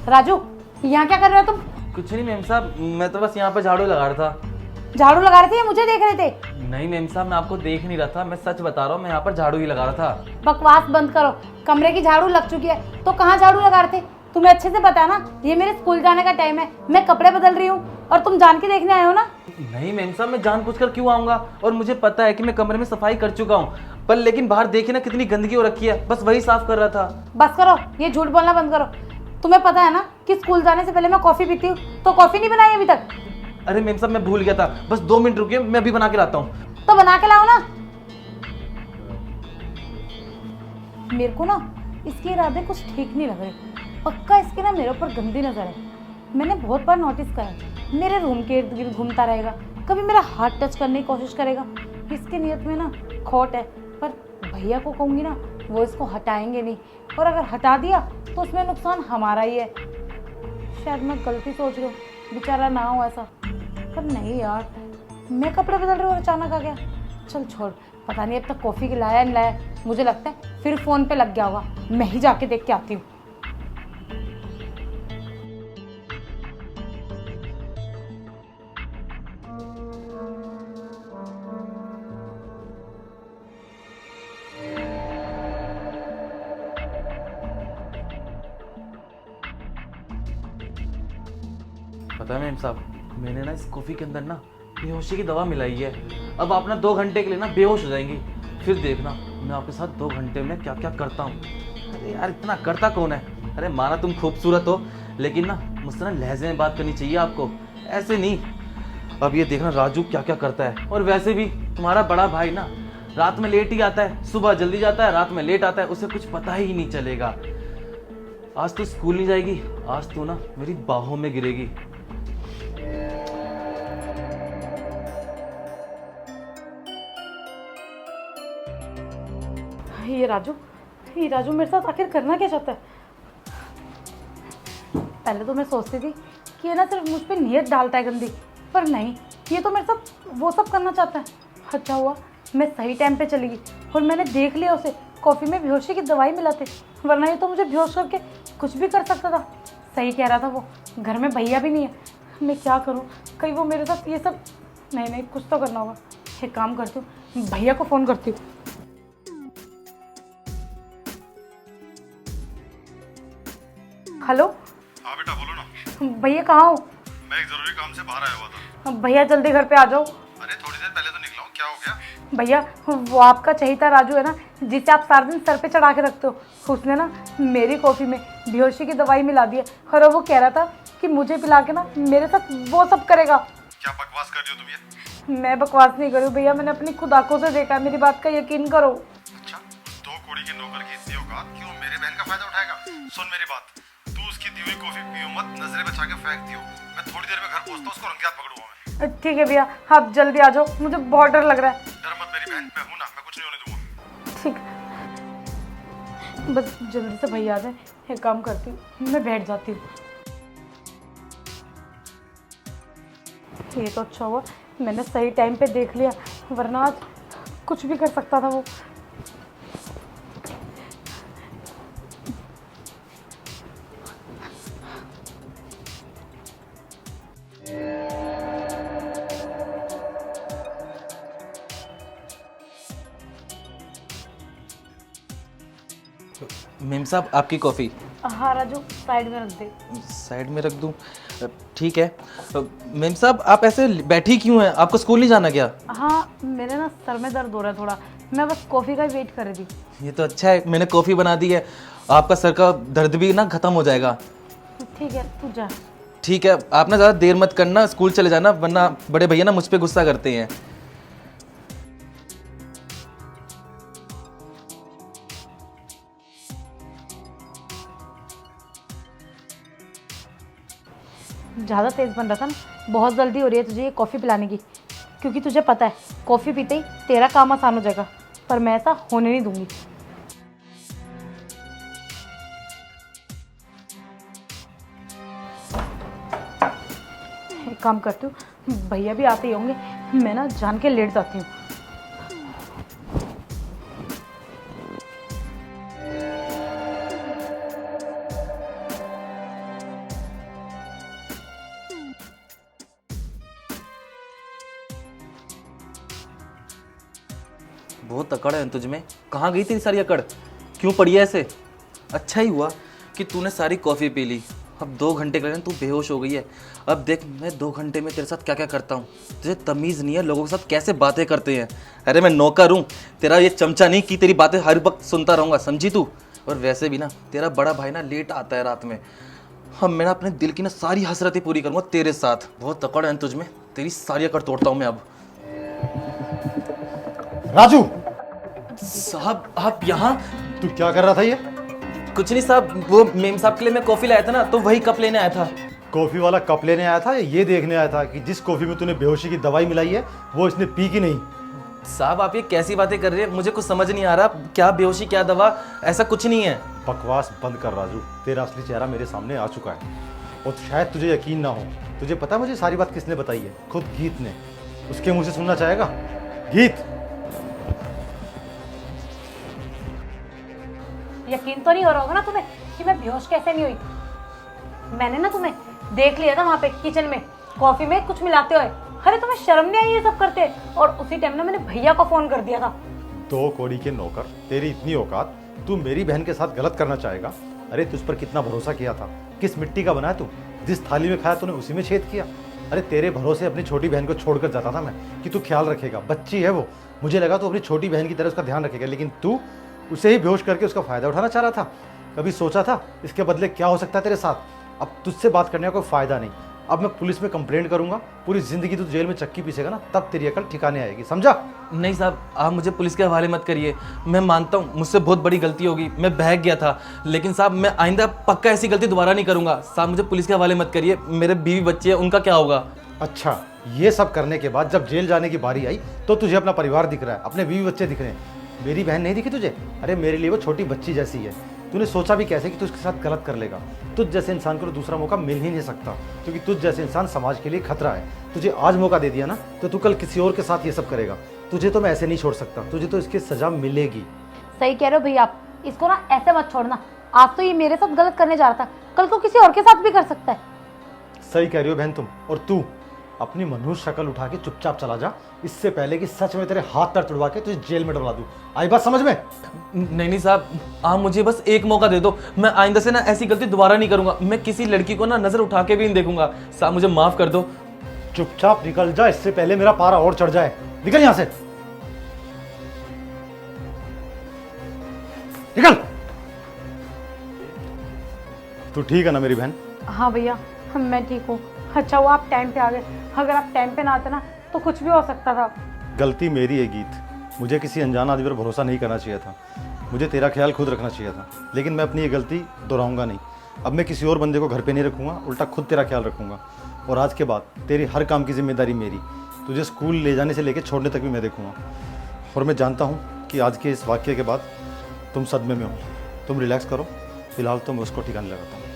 राजू, यहाँ क्या कर रहे हो तुम? कुछ नहीं मैम साहब, मैं तो बस यहाँ पर झाड़ू लगा रहा था। झाड़ू लगा रहे थे या मुझे देख रहे थे? नहीं मैम साहब, मैं आपको देख नहीं रहा था, मैं सच बता रहा हूँ, मैं यहाँ पर झाड़ू ही लगा रहा था। बकवास बंद करो। कमरे की झाड़ू लग चुकी है तो कहाँ झाड़ू लगा रहे थे? तुम्हें अच्छे से पता है ना, ये मेरे स्कूल जाने का टाइम है, मैं कपड़े बदल रही हूँ और तुम जान के देखने आए हो ना। नहीं मैम साहब, मैं जानबूझकर क्यों आऊँगा, और मुझे पता है कि मैं कमरे में सफाई कर चुका हूँ, पर लेकिन बाहर देखिए ना कितनी गंदगी हो रखी है, बस वही साफ कर रहा था। बस करो, ये झूठ बोलना बंद करो। तुम्हें पता है ना कि स्कूल जाने से पहले मैं कॉफी पीती हूँ, तो कॉफी नहीं बनाई अभी तक। अरे मैम साहब, मैं भूल गया था, बस 2 मिनट रुकिए, मैं अभी बना के लाता हूँ। तो बना के लाओ ना। मेरे को ना इसके इरादे कुछ ठीक नहीं लग रहे। पक्का इसके ना मेरे ऊपर गंदी नजर है। मैंने बहुत बार नोटिस करा है, मेरे रूम के इर्द गिर्द घूमता रहेगा, कभी मेरा हाथ टच करने की कोशिश करेगा। इसके नियत में ना खोट है, पर भैया को कहूँगी ना, वो इसको हटाएंगे नहीं, और अगर हटा दिया तो उसमें नुकसान हमारा ही है। शायद मैं गलती सोच रही हूँ, बेचारा ना हो ऐसा। पर नहीं यार, मैं कपड़े बदल रही हूँ और अचानक आ गया। चल छोड़, पता नहीं अब तक कॉफ़ी की लाया नहीं लाया। मुझे लगता है फिर फ़ोन पे लग गया होगा, मैं ही जाके देख के आती हूँ। पता है मैम साहब, मैंने ना इस कॉफ़ी के अंदर ना बेहोशी की दवा मिलाई है। अब आप ना 2 घंटे के लिए ना बेहोश हो जाएंगी, फिर देखना मैं आपके साथ 2 घंटे में क्या क्या करता हूँ। अरे यार, इतना करता कौन है। अरे माना तुम खूबसूरत हो, लेकिन ना मुझसे ना लहजे में बात करनी चाहिए आपको, ऐसे नहीं। अब ये देखना राजू क्या क्या करता है। और वैसे भी तुम्हारा बड़ा भाई ना रात में लेट ही आता है, सुबह जल्दी जाता है, रात में लेट आता है, उसे कुछ पता ही नहीं चलेगा। आज तो स्कूल नहीं जाएगी, आज तो ना मेरी बाहों में गिरेगी। ये राजू मेरे साथ आखिर करना क्या चाहता है? पहले तो मैं सोचती थी कि ये ना सिर्फ मुझ पे नियत डालता है गंदी, पर नहीं, ये तो मेरे साथ वो सब करना चाहता है। अच्छा हुआ मैं सही टाइम पे चली गई और मैंने देख लिया उसे कॉफ़ी में बेहोशी की दवाई मिलाते, वरना ये तो मुझे बेहोश करके कुछ भी कर सकता था। सही कह रहा था वो, घर में भैया भी नहीं है, मैं क्या करूँ? कहीं वो मेरे साथ ये सब नहीं, कुछ तो करना होगा। एक काम करती हूँ, भैया को फ़ोन करती हूँ। हेलो। हाँ बेटा, बोलो ना। भैया कहाँ हो? मैं एक जरूरी काम से बाहर आया हुआ था। भैया जल्दी घर पे आ जाओ। अरे थोड़ी देर पहले तो निकला हूँ, क्या हो गया? भैया, वो आपका चहीता राजू है ना, जिसे आप सारा दिन सर पे चढ़ा के रखते हो, उसने ना मेरी कॉफ़ी में बेहोशी की दवाई मिला दी है, और वो कह रहा था कि मुझे पिला के ना मेरे साथ वो सब करेगा। क्या बकवास कर रही हो तुम ये? मैं बकवास नहीं करूँ भैया, मैंने अपनी खुद आंखों से देखा, मेरी बात का यकीन करो। अच्छा, 2 कौड़ी के नौकर की इतनी औकात कि वो मेरी बहन का फायदा उठाएगा? सुन मेरी बात, तू उसकी दी हुई कॉफी पियो मत, नजरें बचा के फेंक दियो। मैं थोड़ी देर में घर पहुंचता हूँ, उसको रंगे हाथ पकड़ूंगा मैं। ठीक है भैया, आप जल्दी आ जाओ, मुझे बहुत डर लग रहा है। डर मत मेरी बहन, मैं हूं ना, मैं कुछ नहीं होने दूंगा। ठीक, बस जल्दी से भैया आ जाए। एक काम करती हूँ, मैं बैठ जाती हूँ। ये तो अच्छा हुआ मैंने सही टाइम पे देख लिया, वरना आज कुछ भी कर सकता था वो। मेम साहब, आपकी कॉफ़ी। हाँ राजू, साइड में रख दे। साइड में रख दूं? ठीक है। मेम साहब, आप ऐसे बैठी क्यों हैं? आपको स्कूल नहीं जाना क्या? हाँ, मेरे ना सर में दर्द हो रहा है थोड़ा, मैं बस कॉफ़ी का वेट कर रही थी। ये तो अच्छा है, मैंने कॉफ़ी बना दी है, आपका सर का दर्द भी ना ख़त्म हो जाएगा। ठीक है, तू जा। ठीक है, आप ना ज़्यादा देर मत करना, स्कूल चले जाना, वरना बड़े भैया ना मुझ पर गुस्सा करते हैं। ज़्यादा तेज़ बन रहा था ना, बहुत जल्दी हो रही है तुझे ये कॉफ़ी पिलाने की, क्योंकि तुझे पता है कॉफ़ी पीते ही तेरा काम आसान हो जाएगा, पर मैं ऐसा होने नहीं दूंगी। एक काम करती हूँ, भैया भी आते ही होंगे, मैं ना जान के लेट जाती हूँ। बहुत अकड़ है तुझ में। कहाँ गई तेरी सारी अकड़? क्यों पड़ी है ऐसे? अच्छा ही हुआ कि तूने सारी कॉफ़ी पी ली। अब 2 घंटे के लिए तू बेहोश हो गई है। अब देख मैं 2 घंटे में तेरे साथ क्या क्या करता हूँ। तुझे तमीज़ नहीं है लोगों के साथ कैसे बातें करते हैं। अरे मैं नौकर हूँ, तेरा ये चमचा नहीं कि तेरी बातें हर वक्त सुनता रहूँगा, समझी तू? और वैसे भी ना तेरा बड़ा भाई ना लेट आता है रात में। हम मैं ना अपने दिल की ना सारी हसरतें पूरी करूँगा तेरे साथ। बहुत अकड़ है तुझ में, तेरी सारी अकड़ तोड़ता हूँ मैं अब। राजू, साहब आप यहाँ? तू क्या कर रहा था ये? कुछ नहीं साहब, वो मेम साहब के लिए मैं कॉफ़ी लाया था ना, तो वही कप लेने आया था। कॉफी वाला कप लेने आया था या ये देखने आया था कि जिस कॉफी में तूने बेहोशी की दवाई मिलाई है वो इसने पी कि नहीं? साहब आप ये कैसी बातें कर रहे हैं? मुझे कुछ समझ नहीं आ रहा, क्या बेहोशी क्या दवा, ऐसा कुछ नहीं है। बकवास बंद कर राजू, तेरा असली चेहरा मेरे सामने आ चुका है और शायद तुझे यकीन ना हो। तुझे पता है मुझे सारी बात किसने बताई है? खुद गीत ने। उसके मुंह से सुनना चाहेगा? गीत, यकीन तो नहीं हो रहा होगा ना तुम्हें कि मैं बेहोश कैसे नहीं हुई। मैंने ना तुम्हें देख लिया था वहां पे किचन में कॉफी में कुछ मिलाते हुए। अरे तुम्हें शर्म नहीं आई ये सब करते? और उसी टाइम ना मैंने भैया को फोन कर दिया था। 2 कौड़ी के नौकर, तेरी इतनी औकात, तू मेरी बहन के साथ गलत करना चाहेगा? अरे तुझ पर कितना भरोसा किया था। किस मिट्टी का बना है तू? जिस थाली में खाया तूने उसी में छेद किया। अरे तेरे भरोसे अपनी छोटी बहन को छोड़कर जाता था मैं कि तू ख्याल रखेगा, बच्ची है वो। मुझे लगा तू अपनी छोटी बहन की तरह उसका ध्यान रखेगा, लेकिन तू उसे ही बेहोश करके उसका फायदा उठाना चाह रहा था। कभी सोचा था इसके बदले क्या हो सकता है तेरे साथ? अब तुझसे बात करने का कोई फायदा नहीं। अब मैं पुलिस में कंप्लेंट करूंगा, पूरी जिंदगी तू जेल में चक्की पीसेगा ना, तब तेरी अकल ठिकाने आएगी, समझा? नहीं साहब, आप मुझे पुलिस के हवाले मत करिए। मैं मानता हूँ मुझसे बहुत बड़ी गलती होगी, मैं बहक गया था, लेकिन साहब मैं आइंदा पक्का ऐसी गलती दोबारा नहीं करूँगा। साहब मुझे पुलिस के हवाले मत करिए, मेरे बीवी बच्चे हैं, उनका क्या होगा? अच्छा, ये सब करने के बाद जब जेल जाने की बारी आई तो तुझे अपना परिवार दिख रहा है, अपने बीवी बच्चे दिख रहे हैं, मेरी बहन नहीं दिखी तुझे? अरे मेरे लिए वो छोटी बच्ची जैसी है। तूने सोचा भी कैसे कि तू उसके साथ गलत कर लेगा? तुझ जैसे इंसान को तो दूसरा मौका मिल ही नहीं सकता, क्योंकि तुझ जैसे इंसान समाज के लिए खतरा है। तुझे आज मौका दे दिया ना, तो तू कल किसी और के साथ ये सब करेगा। तुझे तो मैं ऐसे नहीं छोड़ सकता, तुझे तो इसकी सजा मिलेगी। सही कह रहे हो भैया आप, इसको ना ऐसे मत छोड़ना। आज तो ये मेरे साथ गलत करने जा रहा था, कल को किसी और के साथ भी कर सकता है। सही कह रही हो बहन तुम। और तू अपनी मनुष्य शक्ल उठा के चुपचाप चला जा, इससे पहले कि सच में तेरे हाथ पैर तुड़वा के तुझे जेल में डलवा दूं। आई बात समझ में? नहीं साहब, आप मुझे बस एक मौका दे दो, मैं आइंदा से ना ऐसी गलती दोबारा नहीं करूँगा। मैं किसी लड़की को ना नज़र उठा के भी नहीं देखूंगा। साहब मुझे माफ़ कर दो। चुपचाप निकल जा, इससे पहले मेरा पारा और चढ़ जाए। निकल यहां से, निकल। तू ठीक है ना मेरी बहन? हाँ भैया, मैं ठीक हूँ। अच्छा हुआ आप टाइम पे आ गए, अगर आप टाइम पे ना आते ना तो कुछ भी हो सकता था। गलती मेरी है गीत, मुझे किसी अनजान आदमी पर भरोसा नहीं करना चाहिए था। मुझे तेरा ख्याल खुद रखना चाहिए था, लेकिन मैं अपनी ये गलती दोहराऊंगा नहीं। अब मैं किसी और बंदे को घर पे नहीं रखूंगा, उल्टा खुद तेरा ख्याल रखूंगा। और आज के बाद तेरी हर काम की जिम्मेदारी मेरी। तुझे स्कूल ले जाने से लेकर छोड़ने तक भी मैं देखूंगा। और मैं जानता हूँ कि आज के इस वाक्य के बाद तुम सदमे में हो। तुम रिलैक्स करो, फिलहाल तो मैं उसको ठिकाने लगाता हूँ।